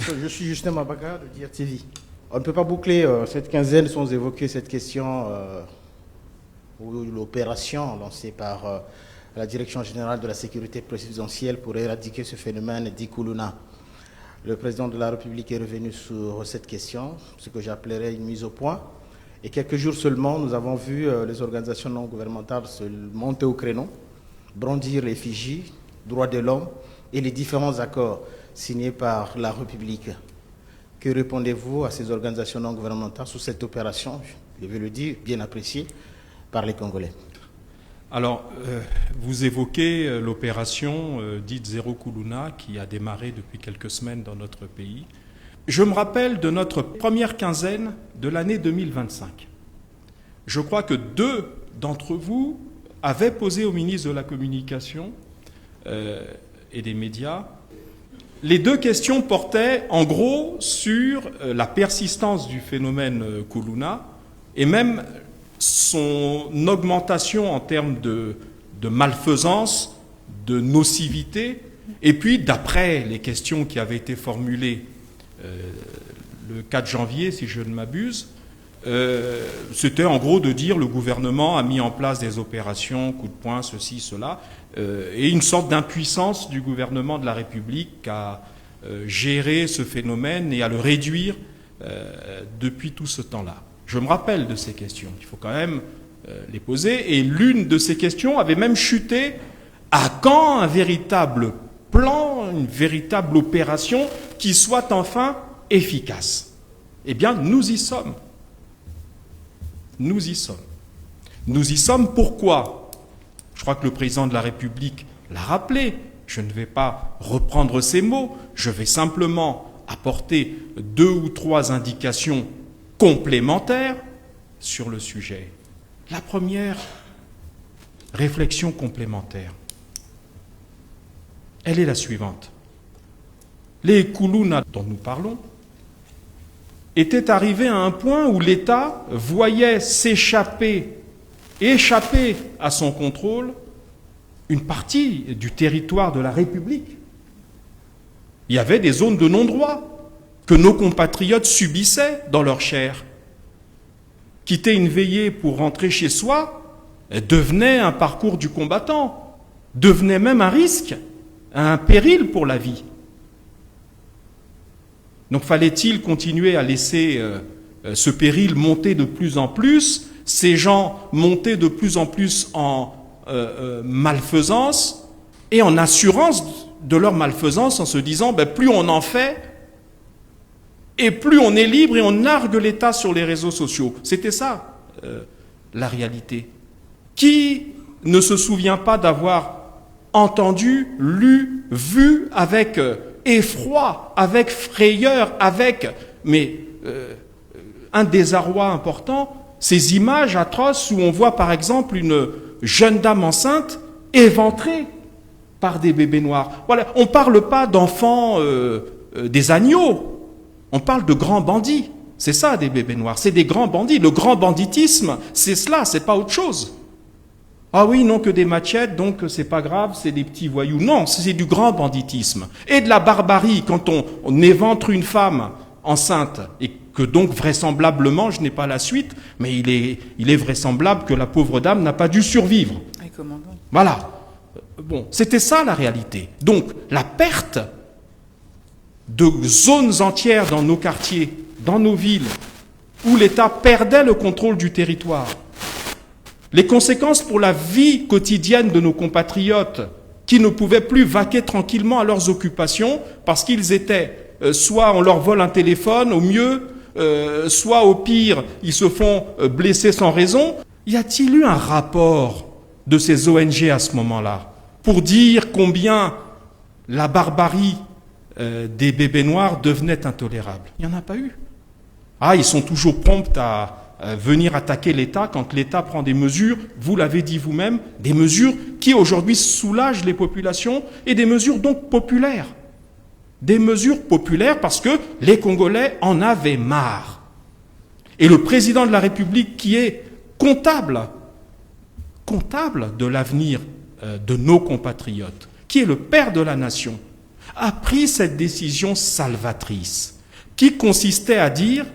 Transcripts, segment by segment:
Je suis Justin Mabaka de Dire TV. On ne peut pas boucler cette quinzaine sans évoquer cette question ou l'opération lancée par la Direction générale de la sécurité présidentielle pour éradiquer ce phénomène dit Koulouna. Le président de la République est revenu sur cette question, ce que j'appellerais une mise au point. Et quelques jours seulement, nous avons vu les organisations non gouvernementales se monter au créneau, brandir l'effigie, droits de l'homme et les différents accords signés par la République. Que répondez-vous à ces organisations non gouvernementales sur cette opération, je vais le dire, bien appréciée par les Congolais? Alors, vous évoquez l'opération dite Zéro Koulouna qui a démarré depuis quelques semaines dans notre pays. Je me rappelle de notre première quinzaine de l'année 2025. Je crois que 2 d'entre vous avaient posé au ministre de la Communication et des Médias. Les 2 questions portaient en gros sur la persistance du phénomène Koulouna et même son augmentation en termes de malfaisance, de nocivité, et puis d'après les questions qui avaient été formulées le 4 janvier, si je ne m'abuse, c'était en gros de dire le gouvernement a mis en place des opérations, coup de poing, ceci, cela, et une sorte d'impuissance du gouvernement de la République à gérer ce phénomène et à le réduire depuis tout ce temps-là. Je me rappelle de ces questions, il faut quand même les poser, et l'une de ces questions avait même chuté: à quand un véritable plan, une véritable opération qui soit enfin efficace? Eh bien, nous y sommes. Nous y sommes. Nous y sommes pourquoi? Je crois que le président de la République l'a rappelé. Je ne vais pas reprendre ces mots. Je vais simplement apporter 2 ou 3 indications complémentaires sur le sujet. La première réflexion complémentaire, elle est la suivante. Les Koulouna dont nous parlons étaient arrivés à un point où l'État voyait échapper à son contrôle une partie du territoire de la République. Il y avait des zones de non-droit que nos compatriotes subissaient dans leur chair. Quitter une veillée pour rentrer chez soi devenait un parcours du combattant, devenait même un risque, un péril pour la vie. Donc fallait-il continuer à laisser ce péril monter de plus en plus, ces gens monter de plus en plus en malfaisance et en assurance de leur malfaisance, en se disant plus on en fait et plus on est libre et on nargue l'État sur les réseaux sociaux. C'était ça la réalité. Qui ne se souvient pas d'avoir entendu, lu, vu avec effroi, avec frayeur, avec un désarroi important, ces images atroces où on voit par exemple une jeune dame enceinte éventrée par des bébés noirs. Voilà, on ne parle pas d'enfants des agneaux, on parle de grands bandits. C'est ça des bébés noirs, c'est des grands bandits. Le grand banditisme, c'est cela, c'est pas autre chose. Ah oui, non, que des machettes, donc c'est pas grave, c'est des petits voyous. Non, c'est du grand banditisme. Et de la barbarie, quand on éventre une femme enceinte, et que donc vraisemblablement, je n'ai pas la suite, mais il est vraisemblable que la pauvre dame n'a pas dû survivre. Voilà. Bon, c'était ça la réalité. Donc, la perte de zones entières dans nos quartiers, dans nos villes, où l'État perdait le contrôle du territoire, les conséquences pour la vie quotidienne de nos compatriotes qui ne pouvaient plus vaquer tranquillement à leurs occupations parce qu'ils étaient, soit on leur vole un téléphone au mieux, soit au pire, ils se font blesser sans raison. Y a-t-il eu un rapport de ces ONG à ce moment-là pour dire combien la barbarie des bébés noirs devenait intolérable? Il n'y en a pas eu. Ah, ils sont toujours prompts à venir attaquer l'État quand l'État prend des mesures, vous l'avez dit vous-même, des mesures qui aujourd'hui soulagent les populations et des mesures donc populaires. Des mesures populaires parce que les Congolais en avaient marre. Et le président de la République qui est comptable de l'avenir de nos compatriotes, qui est le père de la nation, a pris cette décision salvatrice qui consistait à dire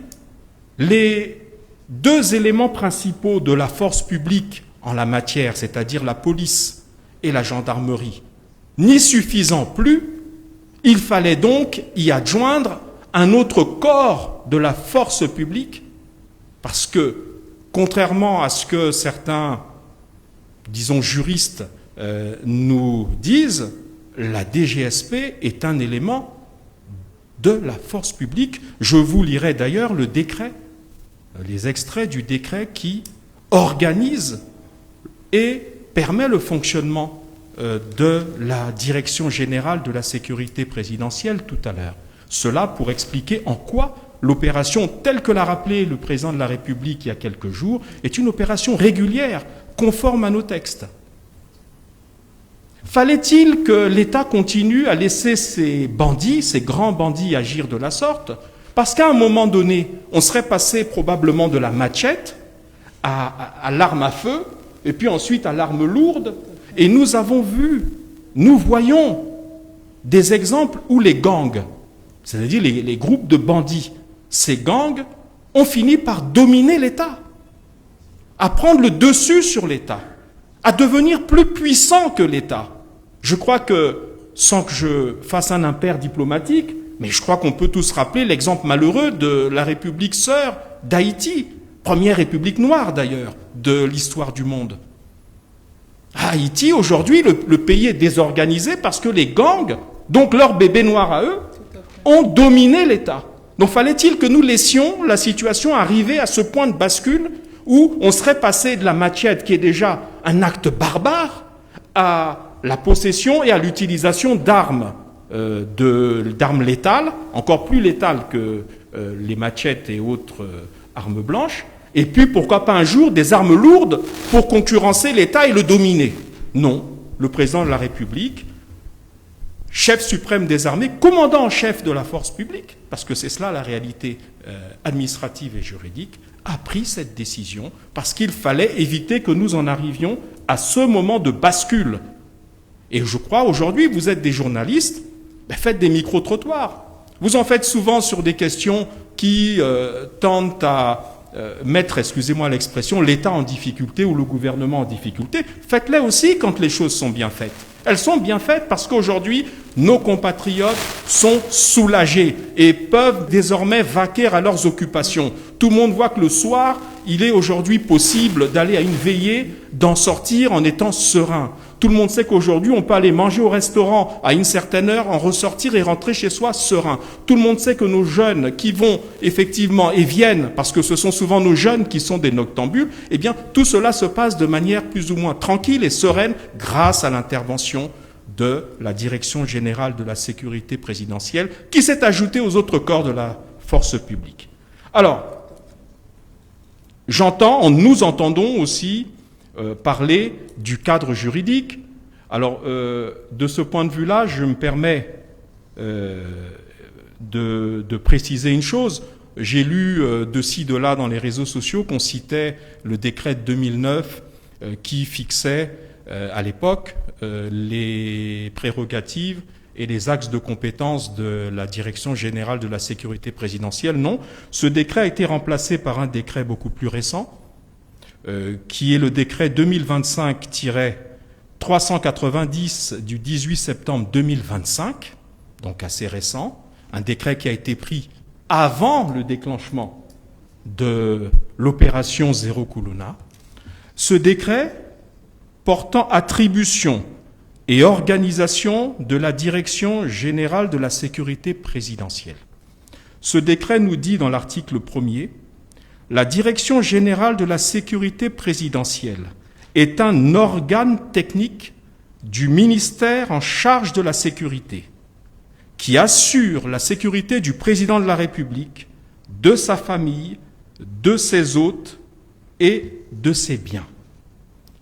les deux éléments principaux de la force publique en la matière, c'est-à-dire la police et la gendarmerie, n'y suffisant plus, il fallait donc y adjoindre un autre corps de la force publique, parce que, contrairement à ce que certains, disons, juristes nous disent, la DGSP est un élément de la force publique. Je vous lirai d'ailleurs le décret, les extraits du décret qui organise et permet le fonctionnement de la Direction générale de la sécurité présidentielle tout à l'heure. Cela pour expliquer en quoi l'opération, telle que l'a rappelé le président de la République il y a quelques jours, est une opération régulière, conforme à nos textes. Fallait-il que l'État continue à laisser ces bandits, ces grands bandits agir de la sorte? Parce qu'à un moment donné, on serait passé probablement de la machette à l'arme à feu, et puis ensuite à l'arme lourde. Et nous avons vu, nous voyons des exemples où les gangs, c'est-à-dire les groupes de bandits, ces gangs ont fini par dominer l'État, à prendre le dessus sur l'État, à devenir plus puissants que l'État. Je crois que, sans que je fasse un impair diplomatique, mais je crois qu'on peut tous rappeler l'exemple malheureux de la République sœur d'Haïti, première république noire d'ailleurs de l'histoire du monde. À Haïti, aujourd'hui, le pays est désorganisé parce que les gangs, donc leurs bébés noirs à eux, ont dominé l'État. Donc fallait-il que nous laissions la situation arriver à ce point de bascule où on serait passé de la machette, qui est déjà un acte barbare, à la possession et à l'utilisation d'armes, d'armes létales, encore plus létales que les machettes et autres armes blanches, et puis pourquoi pas un jour des armes lourdes pour concurrencer l'État et le dominer. Non, le président de la République, chef suprême des armées, commandant en chef de la force publique, parce que c'est cela la réalité administrative et juridique, a pris cette décision parce qu'il fallait éviter que nous en arrivions à ce moment de bascule. Et je crois, aujourd'hui, vous êtes des journalistes, faites des micro-trottoirs. Vous en faites souvent sur des questions qui tendent à mettre, excusez-moi l'expression, l'État en difficulté ou le gouvernement en difficulté. Faites-les aussi quand les choses sont bien faites. Elles sont bien faites parce qu'aujourd'hui, nos compatriotes sont soulagés et peuvent désormais vaquer à leurs occupations. Tout le monde voit que le soir, il est aujourd'hui possible d'aller à une veillée, d'en sortir en étant serein. Tout le monde sait qu'aujourd'hui, on peut aller manger au restaurant à une certaine heure, en ressortir et rentrer chez soi serein. Tout le monde sait que nos jeunes qui vont effectivement et viennent, parce que ce sont souvent nos jeunes qui sont des noctambules, eh bien, tout cela se passe de manière plus ou moins tranquille et sereine grâce à l'intervention de la Direction générale de la sécurité présidentielle, qui s'est ajoutée aux autres corps de la force publique. Alors, nous entendons aussi parler du cadre juridique. Alors, de ce point de vue-là, je me permets de préciser une chose. J'ai lu de ci, de là dans les réseaux sociaux qu'on citait le décret de 2009 qui fixait à l'époque les prérogatives et les axes de compétences de la Direction générale de la sécurité présidentielle. Non, ce décret a été remplacé par un décret beaucoup plus récent, qui est le décret 2025-390 du 18 septembre 2025, donc assez récent, un décret qui a été pris avant le déclenchement de l'opération Zéro Kuluna. Ce décret portant attribution et organisation de la Direction générale de la sécurité présidentielle. Ce décret nous dit dans l'article 1er: la Direction générale de la sécurité présidentielle est un organe technique du ministère en charge de la sécurité, qui assure la sécurité du président de la République, de sa famille, de ses hôtes et de ses biens.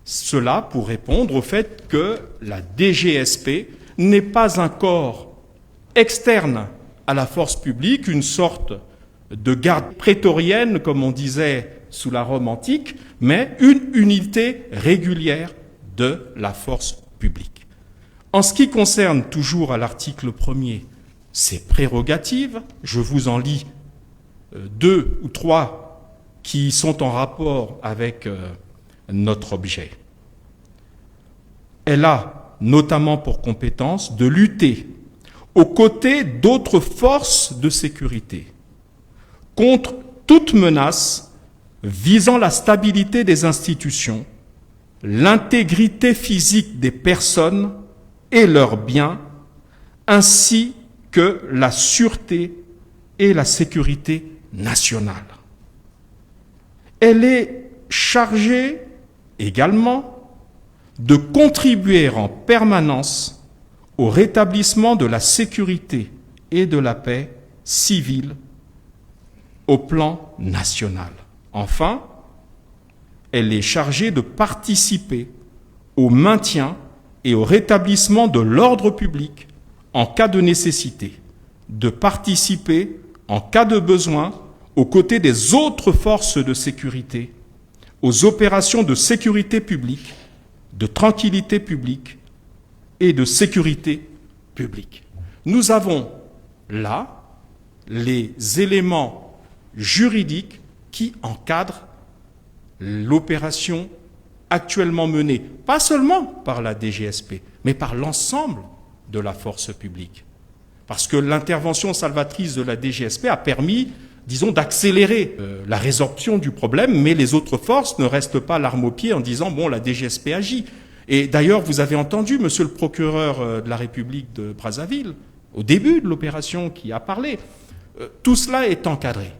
Cela pour répondre au fait que la DGSP n'est pas un corps externe à la force publique, une sorte de garde prétorienne, comme on disait sous la Rome antique, mais une unité régulière de la force publique. En ce qui concerne toujours à l'article 1er ces prérogatives, je vous en lis 2 ou 3 qui sont en rapport avec notre objet. Elle a notamment pour compétence de lutter aux côtés d'autres forces de sécurité contre toute menace visant la stabilité des institutions, l'intégrité physique des personnes et leurs biens, ainsi que la sûreté et la sécurité nationale. Elle est chargée également de contribuer en permanence au rétablissement de la sécurité et de la paix civile au plan national. Enfin, elle est chargée de participer au maintien et au rétablissement de l'ordre public en cas de nécessité, de participer en cas de besoin aux côtés des autres forces de sécurité, aux opérations de sécurité publique, de tranquillité publique et de sécurité publique. Nous avons là les éléments juridiques qui encadrent l'opération actuellement menée, pas seulement par la DGSP, mais par l'ensemble de la force publique. Parce que l'intervention salvatrice de la DGSP a permis, disons, d'accélérer la résorption du problème, mais les autres forces ne restent pas l'arme au pied en disant « bon, la DGSP agit ». Et d'ailleurs, vous avez entendu, monsieur le procureur de la République de Brazzaville, au début de l'opération qui a parlé, tout cela est encadré.